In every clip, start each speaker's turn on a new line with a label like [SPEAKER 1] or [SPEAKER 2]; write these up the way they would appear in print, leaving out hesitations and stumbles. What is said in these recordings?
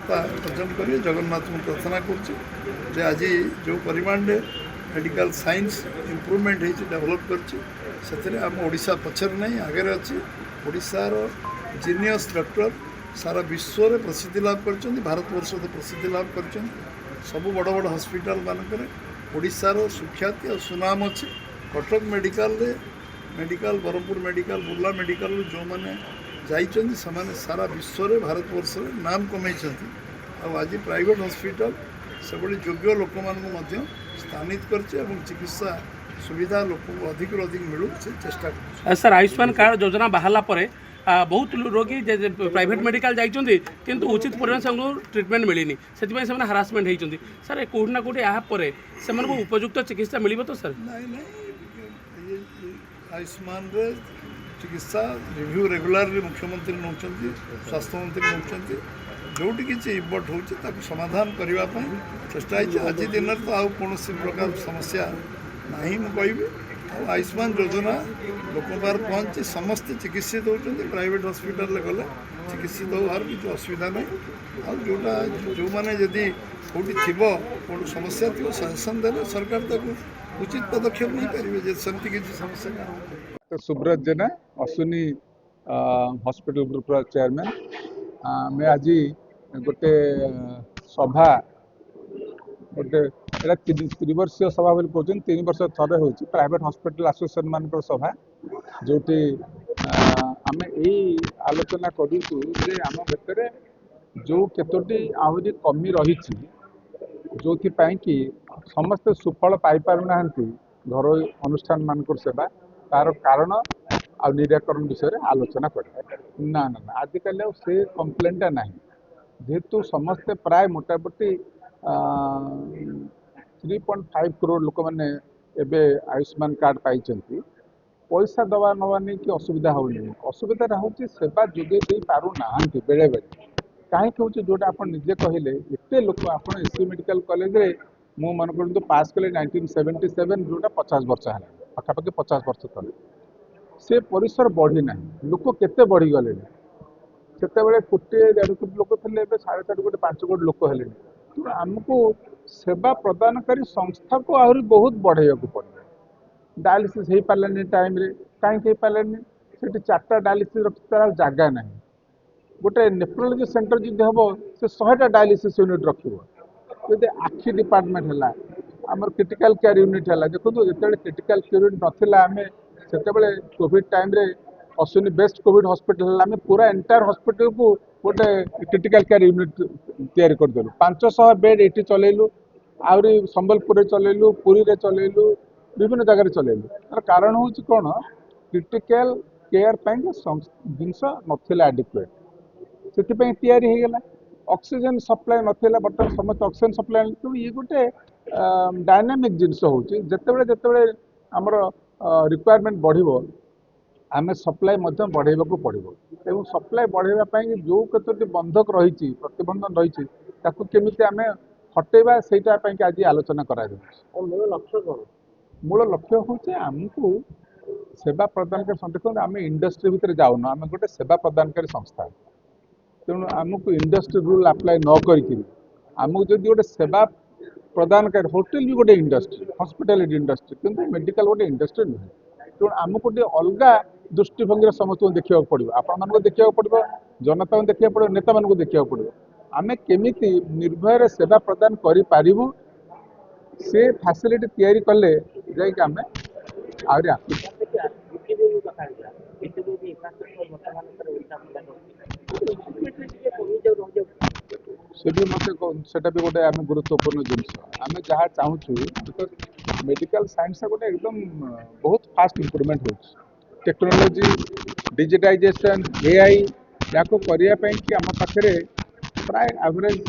[SPEAKER 1] सफलता अर्जन करेंगे जगन्नाथ को प्रार्थना कर आज जो परिमाण मेडिकल साइंस इम्प्रूवमेंट हो डेवलप करम ओडिशा पछर नहीं आगे अच्छी ओडिशार जीनियस डॉक्टर सारा विश्व में प्रसिद्धि लाभ कर भारत वर्ष तो प्रसिद्धि लाभ कर सब बड़ बड़ हॉस्पिटल मानक ओडिशार सुख्याति और सुनाम अच्छे Cuttack medical Berhampur medical Burla medical जो मैंने जाइए सारा विश्व में भारत वर्ष में नाम कमाई आज प्राइवेट हॉस्पिटल से योग्य लोक मानू स्थानित करचे चिकित्सा सुविधा लोक अधिक अधिक मिलू से चेष्टा कर
[SPEAKER 2] सर आयुष्मान कार्ड योजना बाहर पर बहुत रोगी प्राइवेट मेडिकल जाइए किंतु उचित परिमाण से ट्रिटमेंट मिलनी से हारासमेंट होती सर कौटी ना कौटी यापर से उपयुक्त चिकित्सा मिल तो सर
[SPEAKER 1] नहीं आयुष्मान रे चिकित्सा रिव्यू रेगुलरली मुख्यमंत्री नौ स्वास्थ्य मंत्री नौ जोटी किसी इम्पोर्ट हो समाधान करने चेष्टा आज दिन तो आउ कौन प्रकार समस्या ना मुझे आयुष्मान योजना लोक पार पहुँची समस्ते चिकित्सित होती प्राइवेट हॉस्पिटल गले चिकित्सित होवार किसी असुविधा ना जोटा जो मैंने जदि कौटी थी कौन समस्या थी सजेसन देने सरकार ताको उचित पदक्षेप नहीं पारे सेमती किसी समस्या
[SPEAKER 3] तो सुब्रत जेना अश्विनी हॉस्पिटल ग्रुप चेयरमैन मैं आज गोटे सभा गोटे त्रिवर्षीय सभा बोली कहते 3 वर्ष थे हो प्राइवेट हॉस्पिटल एसोसिएशन मान सभा जोटी आम यही आलोचना करूँ आम भितर जो केतोटी आहरी कमी रही जो कि समस्ते सुफल पाईपारूना घर अनुष्ठान मानक सेवा तार कारण आ निराकरण विषय में आलोचना कर ना ना ना आजिकल से कम्प्लेनटा ना जेहेतु समस्ते प्राय मोटामोटी 3.5 करोड़ लोक मैंने एबे आयुष्मान कार्ड पाई पैसा दवा नवा नहीं कि असुविधा होनी असुविधा हूँ सेवा जोगे दे पारू ना बेले बेले कहीं हूँ जोटा आप निजे कहले एत लोक आप एससी मेडिकल कॉलेज रे मु मन कर पास कले 1977 जोटा 50 वर्ष है पाखापाखि 50 वर्ष तले से परिसर बढ़ी ना लोक केते बढ़ी गले से कोटे 1.5 कोटी लोक थे 4.5 कोटी 5 कोटी लोक हेले तो आमको सेवा प्रदानकारी संस्था को आहरी बहुत बढ़ाइया पड़े डायलिसिस हो पारे टाइम कहीं हो पारे से 4टा डायलिसिस रखार जगह ना गोटे नेफ्रोलोजी सेंटर जी हम से 100टा डायलिसिस यूनिट रखी आखि डिपार्टमेंट है आमर क्रिटिकल केयर यूनिट है देखो जो क्रिटिकल केयर यूनिट नाला आम से कोविड टाइम रे अश्विनी बेस्ट कोविड हॉस्पिटल आम पूरा एंटायर हॉस्पिटल को गोटे क्रिटिकल केयर यूनिट तैयारी करदेलु 500 बेड ये चलैलु आहरी संबलपुर चलैलु पुरी रे चलैलु विभिन्न जगह चलैलु तार कारण हूँ कौन क्रिटिकल केयर जिनस नाला एडिक्वेट से तैयारी हो गला ऑक्सीजन सप्लाई नाला बर्तमान समस्त ऑक्सीजन सप्लाई तो ये गोटे डायनामिक जिनस होते जिते आमर रिक्वायरमेंट बढ़ो आम सप्लाई बढ़ेबा को पड़ो एवं सप्लाई बढ़ाई जो कतोटी बंधक रही प्रतिबंधन रही केमी आम हटेबा से आज आलोचना करा मूल लक्ष्य हूँ आमको सेवा प्रदानकारी संस्था आम इंडस्ट्री भितर जाऊन आम गोटे सेवा प्रदानकारी संस्था तेणु आमको इंडस्ट्री रूल अप्लाई न करमको जब गोटे सेवा प्रदानकारी होटेल भी गोटे इंडस्ट्री हॉस्पिटैलिटी इंडस्ट्री किंतु मेडिकल गोटे इंडस्ट्री नुहे तेणु आमको अलग दृष्टिभंगी समस्त देखा पड़ो आपण देखा पड़ो जनता को देखा पड़ो नेता मान देखा पड़ो आम केमी निर्भय सेवा प्रदान करूँ से फैसिलिटी तैयारी कले जामें आहरी से भी मत से भी गोटे आम गुरुत्वपूर्ण जिनस आम जहाँ चाहूँ बिकज मेडिकल साइंस गोटे एकदम बहुत फास्ट इम्प्रूवमेंट हो टेक्नोलोजी डिजिटाइजेशन एआई या करने कि आम पाखे प्राय एवरेज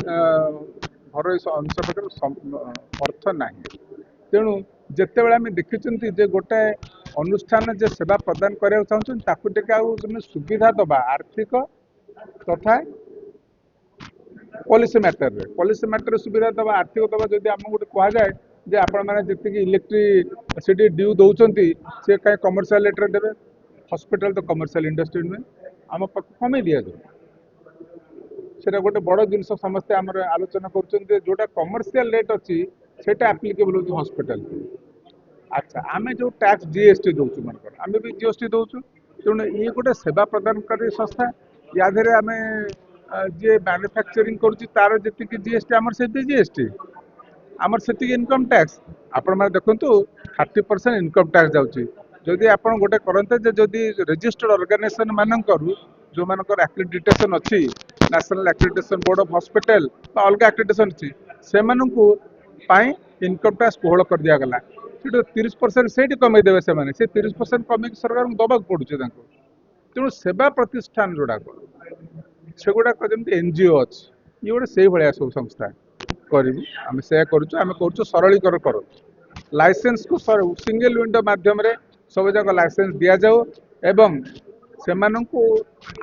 [SPEAKER 3] घर अंश पाखे अर्थ ना तेणु जिते बड़े आम देखी गोटे अनुष्ठान जे सेवा प्रदान करने चाहूँ सुविधा दबा आर्थिक तथा पॉलिसी मैटर सुविधा दबा आर्थिक दबा जब आम गोटे कह जाए जे आपण मैंने जी इलेक्ट्रिसिटी ड्यू दौरान सी कहीं कमर्शियल रेट्रे देवे हॉस्पिटल तो कमर्शियल इंडस्ट्री नुहे आम कमे दि जाए সেটা गोटे बड़ जिनस समस्ते आम आलोचना कर जोटा कमर्शियल रेट अच्छी से आप्लिकेबल हो हॉस्पिटल अच्छा आम जो टैक्स जीएसटी दौचु मनकर आम भी जीएसटी दौचु तेणु ये गोटे सेवा प्रदानकारी संस्था या आम जी मैन्युफैक्चरिंग कर जी जीएसटी आमर से जीएसटी आमर से इनकम टैक्स आपण मैंने देखु 30% इनकम टैक्स जाऊँगी जदि आप गोटे करते जदि रजिस्टर्ड ऑर्गेनाइजेशन मानकर जो मानकर एक्रेडिटेशन अच्छी national accreditation board of hospital अलग एक्रेडिटेशन अच्छी से इनकम टैक्स कोहल कर दिगला 30% से कमेदेवे से 30% कमे सरकार दबा पड़ुचे तेणु सेवा प्रतिष्ठान जोड़ाक से गुड़ाक जमी एनजीओ अच्छी ये गोटे से भाया सब संस्था करूँ आम से करुँ सरलीकरण कर लाइसेंस को सिंगल विंडो माध्यम सब जाक लाइसेंस दि जाऊ एवं से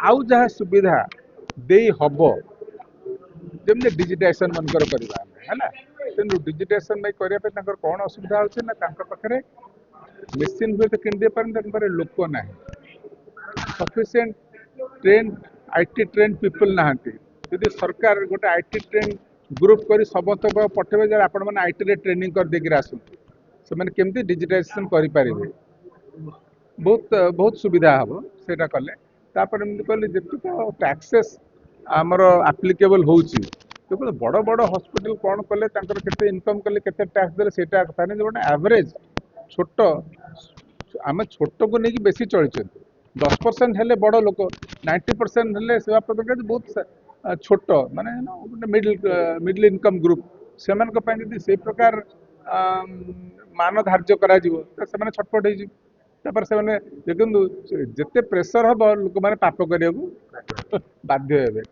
[SPEAKER 3] आउ जहाँ सुविधा दे हम जमी डिजिटाइजेशन मनकर करवा है तेणु डिजिटाइजेशन करने कौन असुविधा होना पाखे मेसीन हुए तो किन पारे लोक ना sufficient train IT train people नहांती यदि सरकार गोटे आईटी ट्रेन ग्रुप कर समस्त पठेबे जब आपण मैंने आईटी रे ट्रेनिंग कर देकर आसु से केमती डिजिटाइजेशन करें बहुत बहुत सुविधा हम सेटा कले कहले जी टैक्सेस आमर आप्लिकेबल होची तो बड़ बड़ हॉस्पिटल कौन कले केते इनकम कले केते टैक्स देले सेटा कथा नहीं गोटे एवरेज छोट आम छोट को लेकिन बेसी चली 10% हेले बड़ लोक 90% हेले सेवा प्रदान बहुत छोट माने गोटे मिडिल इनकम ग्रुप से प्रकार मान धार्य करा से छटपट होपर से देखु जिते प्रेसर हम लोक मैंने पाप करने को बाध्य हे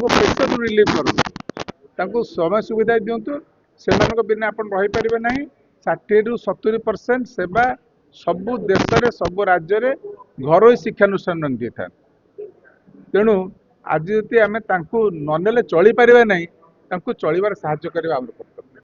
[SPEAKER 3] प्रेसर रिलीफ करूँ समय सुविधा दिंतु से बिना आप रहीपर ना 60 ରୁ 70% सेवा सबु देश में सबु राज्य में घर शिक्षानुष्ठान दिए था तेणु आज जब आम ननेले चली पारे ना चलबार साहाय्य करवा आम